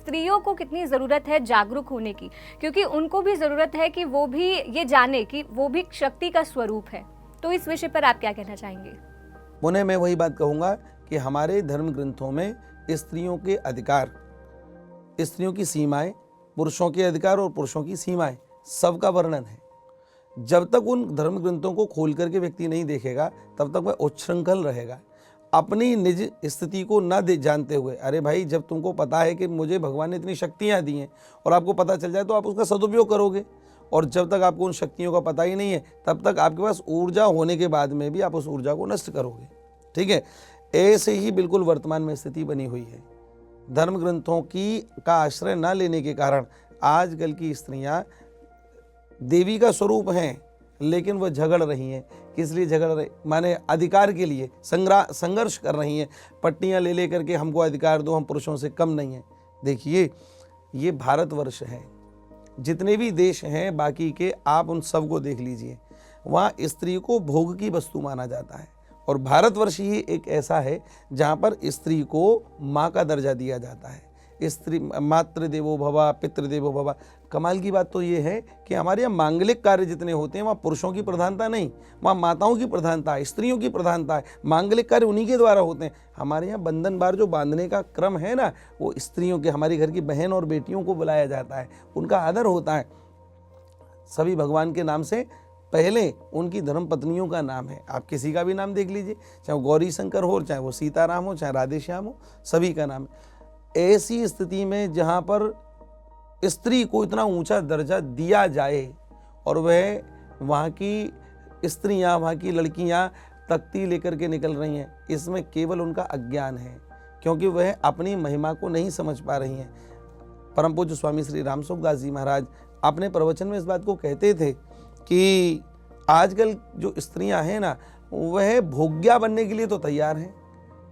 स्त्रियों को कितनी ज़रूरत है जागरूक होने की, क्योंकि उनको भी ज़रूरत है कि वो भी ये जाने कि वो भी शक्ति का स्वरूप है। तो इस विषय पर आप क्या कहना चाहेंगे? पुनः मैं वही बात कहूँगा कि हमारे धर्म ग्रंथों में स्त्रियों के अधिकार, स्त्रियों की सीमाएं, पुरुषों के अधिकार और पुरुषों की सीमाएं, सबका वर्णन है। जब तक उन धर्म ग्रंथों को खोल करके व्यक्ति नहीं देखेगा तब तक वह उच्छृंखल रहेगा, अपनी निज स्थिति को न जानते हुए। अरे भाई, जब तुमको पता है कि मुझे भगवान ने इतनी शक्तियाँ दी हैं और आपको पता चल जाए तो आप उसका सदुपयोग करोगे, और जब तक आपको उन शक्तियों का पता ही नहीं है तब तक आपके पास ऊर्जा होने के बाद में भी आप उस ऊर्जा को नष्ट करोगे। ठीक है, ऐसे ही बिल्कुल वर्तमान में स्थिति बनी हुई है। धर्म ग्रंथों का आश्रय न लेने के कारण आजकल की स्त्रियां देवी का स्वरूप हैं, लेकिन वह झगड़ रही हैं। किस लिए झगड़ रही? माने अधिकार के लिए संघर्ष कर रही हैं, पट्टियां ले लेकर के हमको अधिकार दो, हम पुरुषों से कम नहीं हैं। देखिए, ये भारतवर्ष है, जितने भी देश हैं बाकी के, आप उन सब को देख लीजिए, वहाँ स्त्री को भोग की वस्तु माना जाता है। और भारतवर्ष ही एक ऐसा है जहाँ पर स्त्री को माँ का दर्जा दिया जाता है। स्त्री मातृ देवो भवा, पितृ देवो भवा। कमाल की बात तो ये है कि हमारे यहाँ मांगलिक कार्य जितने होते हैं वहाँ पुरुषों की प्रधानता नहीं, वहाँ माताओं की प्रधानता है, स्त्रियों की प्रधानता है। मांगलिक कार्य उन्हीं के द्वारा होते हैं। हमारे यहाँ बंधन बार जो बांधने का क्रम है ना, वो स्त्रियों के, हमारी घर की बहन और बेटियों को बुलाया जाता है, उनका आदर होता है। सभी भगवान के नाम से पहले उनकी धर्म पत्नियों का नाम है। आप किसी का भी नाम देख लीजिए, चाहे वो गौरी शंकर हो, चाहे वो सीताराम हो, चाहे राधे श्याम हो, सभी का नाम है। ऐसी स्थिति में जहाँ पर स्त्री को इतना ऊंचा दर्जा दिया जाए और वहाँ की स्त्रियाँ, वहाँ की लड़कियाँ तख्ती लेकर के निकल रही हैं, इसमें केवल उनका अज्ञान है, क्योंकि वह अपनी महिमा को नहीं समझ पा रही हैं। परम पूज्य स्वामी श्री राम सुखदास जी महाराज अपने प्रवचन में इस बात को कहते थे कि आजकल जो स्त्रियां हैं ना, वह भोग्या बनने के लिए तो तैयार हैं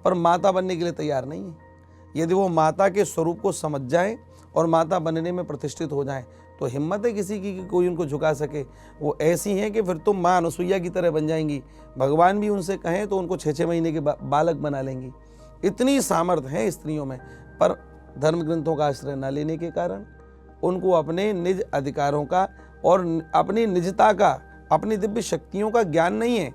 पर माता बनने के लिए तैयार नहीं है। यदि वो माता के स्वरूप को समझ जाएं और माता बनने में प्रतिष्ठित हो जाएं तो हिम्मत है किसी की कि कोई उनको झुका सके। वो ऐसी हैं कि फिर तो माँ अनुसुईया की तरह बन जाएंगी, भगवान भी उनसे कहें तो उनको 6-6 महीने के बालक बना लेंगी। इतनी सामर्थ्य है स्त्रियों में, पर धर्म ग्रंथों का आश्रय न लेने के कारण उनको अपने निज अधिकारों का और अपनी निजता का, अपनी दिव्य शक्तियों का ज्ञान नहीं है,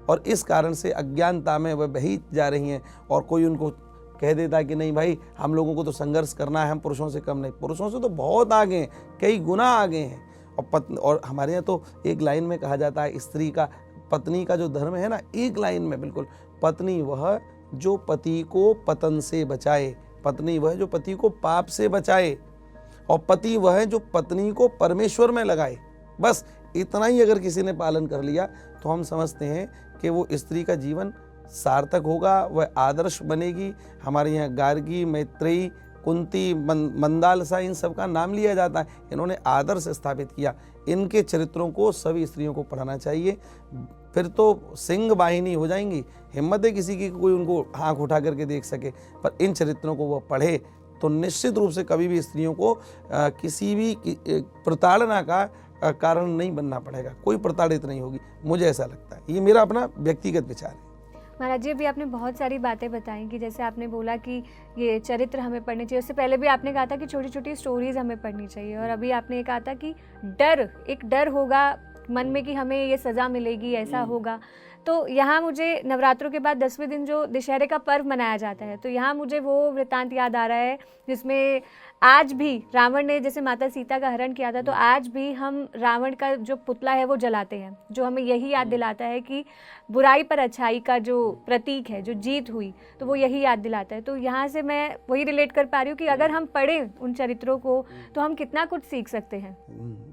और इस कारण से अज्ञानता में वह बही जा रही हैं। और कोई उनको कह देता है कि नहीं भाई, हम लोगों को तो संघर्ष करना है, हम पुरुषों से कम नहीं। पुरुषों से तो बहुत आगे हैं, कई गुना आगे हैं। और हमारे यहाँ तो एक लाइन में कहा जाता है, स्त्री का, पत्नी का जो धर्म है ना, एक लाइन में बिल्कुल, पत्नी वह जो पति को पतन से बचाए, पत्नी वह जो पति को पाप से बचाए, और पति वह है जो पत्नी को परमेश्वर में लगाए। बस इतना ही अगर किसी ने पालन कर लिया तो हम समझते हैं कि वो स्त्री का जीवन सार्थक होगा, वह आदर्श बनेगी। हमारे यहाँ गार्गी, मैत्रेयी, कुंती, मंदालसा, इन सब का नाम लिया जाता है। इन्होंने आदर्श स्थापित किया। इनके चरित्रों को सभी स्त्रियों को पढ़ना चाहिए, फिर तो सिंह वाहिनी हो जाएंगी। हिम्मत है किसी की कोई उनको आँख उठा करके देख सके, पर इन चरित्रों को वह पढ़े तो निश्चित रूप से कभी भी स्त्रियों को किसी भी प्रताड़ना का कारण नहीं बनना पड़ेगा, कोई प्रताड़ित नहीं होगी, मुझे ऐसा लगता है। ये मेरा अपना व्यक्तिगत विचार है। महाराज जी, अभी आपने बहुत सारी बातें बताई कि जैसे आपने बोला कि ये चरित्र हमें पढ़ने चाहिए, उससे पहले भी आपने कहा था कि छोटी छोटी स्टोरीज हमें पढ़नी चाहिए, और अभी आपने कहा था कि एक डर होगा मन में कि हमें ये सज़ा मिलेगी, ऐसा होगा। तो यहाँ मुझे नवरात्रों के बाद 10वें दिन जो दशहरे का पर्व मनाया जाता है, तो यहाँ मुझे वो वृत्तांत याद आ रहा है जिसमें आज भी रावण ने जैसे माता सीता का हरण किया था, तो आज भी हम रावण का जो पुतला है वो जलाते हैं, जो हमें यही याद दिलाता है कि बुराई पर अच्छाई का जो प्रतीक है, जो जीत हुई, तो वो यही याद दिलाता है। तो यहाँ से मैं वही रिलेट कर पा रही हूँ कि अगर हम पढ़ें उन चरित्रों को तो हम कितना कुछ सीख सकते हैं।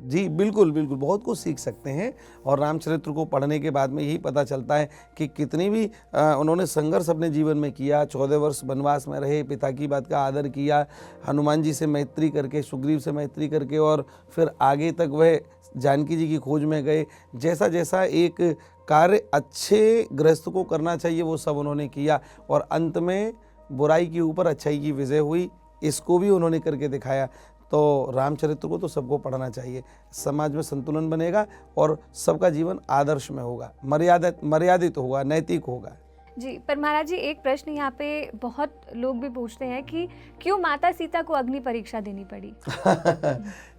जी बिल्कुल बिल्कुल, बहुत कुछ सीख सकते हैं। और रामचरित्र को पढ़ने के बाद में यही पता चलता है कि कितनी भी उन्होंने संघर्ष अपने जीवन में किया। 14 वर्ष वनवास में रहे, पिता की बात का आदर किया, हनुमान जी से मैत्री करके, सुग्रीव से मैत्री करके, और फिर आगे तक वह जानकी जी की खोज में गए। जैसा जैसा एक कार्य अच्छे गृहस्थ को करना चाहिए वो सब उन्होंने किया, और अंत में बुराई के ऊपर अच्छाई की विजय हुई, इसको भी उन्होंने करके दिखाया। तो रामचरित्र को तो सबको पढ़ना चाहिए, समाज में संतुलन बनेगा और सबका जीवन आदर्श में होगा, मर्यादित होगा, नैतिक होगा। जी, पर महाराज जी एक प्रश्न यहाँ पे बहुत लोग भी पूछते हैं कि क्यों माता सीता को अग्नि परीक्षा देनी पड़ी?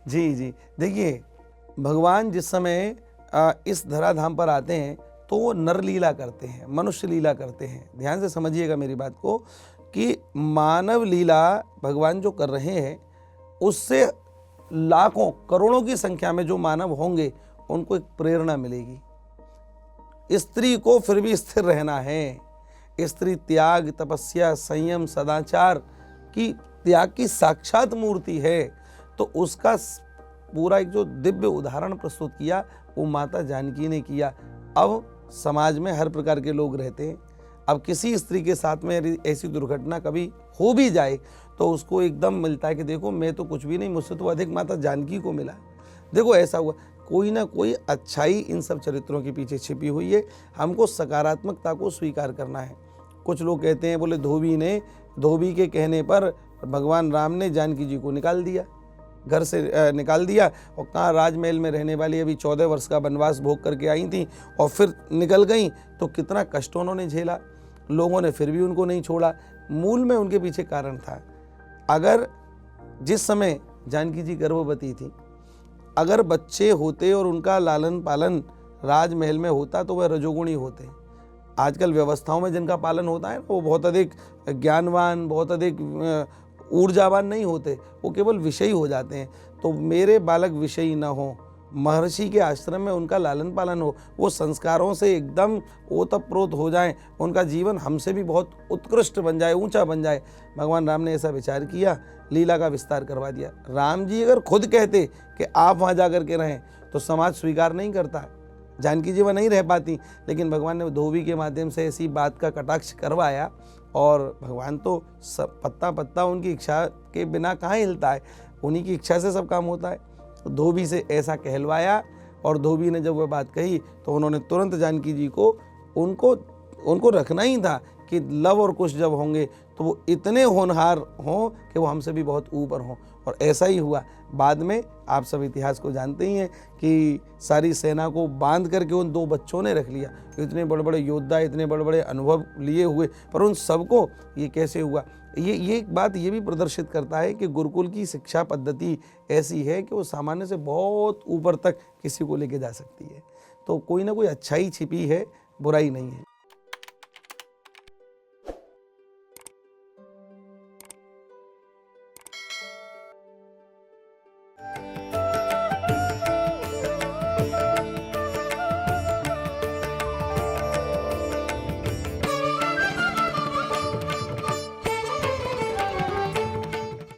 जी जी, देखिए भगवान जिस समय इस धराधाम पर आते हैं तो वो नर लीला करते हैं, मनुष्य लीला करते हैं। ध्यान से समझिएगा मेरी बात को कि मानव लीला भगवान जो कर रहे हैं उससे लाखों करोड़ों की संख्या में जो मानव होंगे उनको एक प्रेरणा मिलेगी। स्त्री को फिर भी स्थिर रहना है। स्त्री त्याग, तपस्या, संयम, सदाचार की त्याग की साक्षात मूर्ति है। तो उसका पूरा एक जो दिव्य उदाहरण प्रस्तुत किया वो माता जानकी ने किया। अब समाज में हर प्रकार के लोग रहते हैं। अब किसी स्त्री के साथ में यदि ऐसी दुर्घटना कभी हो भी जाए तो उसको एकदम मिलता है कि देखो मैं तो कुछ भी नहीं, मुझसे तो अधिक माता जानकी को मिला। देखो ऐसा हुआ, कोई ना कोई अच्छाई इन सब चरित्रों के पीछे छिपी हुई है। हमको सकारात्मकता को स्वीकार करना है। कुछ लोग कहते हैं बोले धोबी के कहने पर भगवान राम ने जानकी जी को निकाल दिया, घर से निकाल दिया, और कहाँ राजमहल में रहने वाली अभी 14 वर्ष का वनवास भोग करके आई थी और फिर निकल गई। तो कितना कष्ट उन्होंने झेला, लोगों ने फिर भी उनको नहीं छोड़ा। मूल में उनके पीछे कारण था। अगर जिस समय जानकी जी गर्भवती थी, अगर बच्चे होते और उनका लालन पालन राजमहल में होता तो वह रजोगुणी होते। आजकल व्यवस्थाओं में जिनका पालन होता है वो बहुत अधिक ज्ञानवान, बहुत अधिक ऊर्जावान नहीं होते, वो केवल विषयी हो जाते हैं। तो मेरे बालक विषयी न हो, महर्षि के आश्रम में उनका लालन पालन हो, वो संस्कारों से एकदम ओतप्रोत हो जाएं, उनका जीवन हमसे भी बहुत उत्कृष्ट बन जाए, ऊंचा बन जाए। भगवान राम ने ऐसा विचार किया, लीला का विस्तार करवा दिया। राम जी अगर खुद कहते कि आप वहाँ जा कर के रहें तो समाज स्वीकार नहीं करता, जानकी जी वह नहीं रह पाती। लेकिन भगवान ने धोबी के माध्यम से ऐसी बात का कटाक्ष करवाया, और भगवान तो सब पत्ता पत्ता उनकी इच्छा के बिना कहाँ हिलता है, उन्हीं की इच्छा से सब काम होता है। धोबी से ऐसा कहलवाया, और धोबी ने जब वह बात कही तो उन्होंने तुरंत जानकी जी को उनको रखना ही था कि लव और कुश जब होंगे तो वो इतने होनहार हों कि वो हमसे भी बहुत ऊपर हों। और ऐसा ही हुआ। बाद में आप सब इतिहास को जानते ही हैं कि सारी सेना को बांध करके उन 2 बच्चों ने रख लिया। इतने बड़े बड़े योद्धा, इतने बड़े बड़े अनुभव लिए हुए, पर उन सबको ये कैसे हुआ। ये एक बात ये भी प्रदर्शित करता है कि गुरुकुल की शिक्षा पद्धति ऐसी है कि वो सामान्य से बहुत ऊपर तक किसी को लेके जा सकती है। तो कोई ना कोई अच्छाई छिपी है, बुराई नहीं है।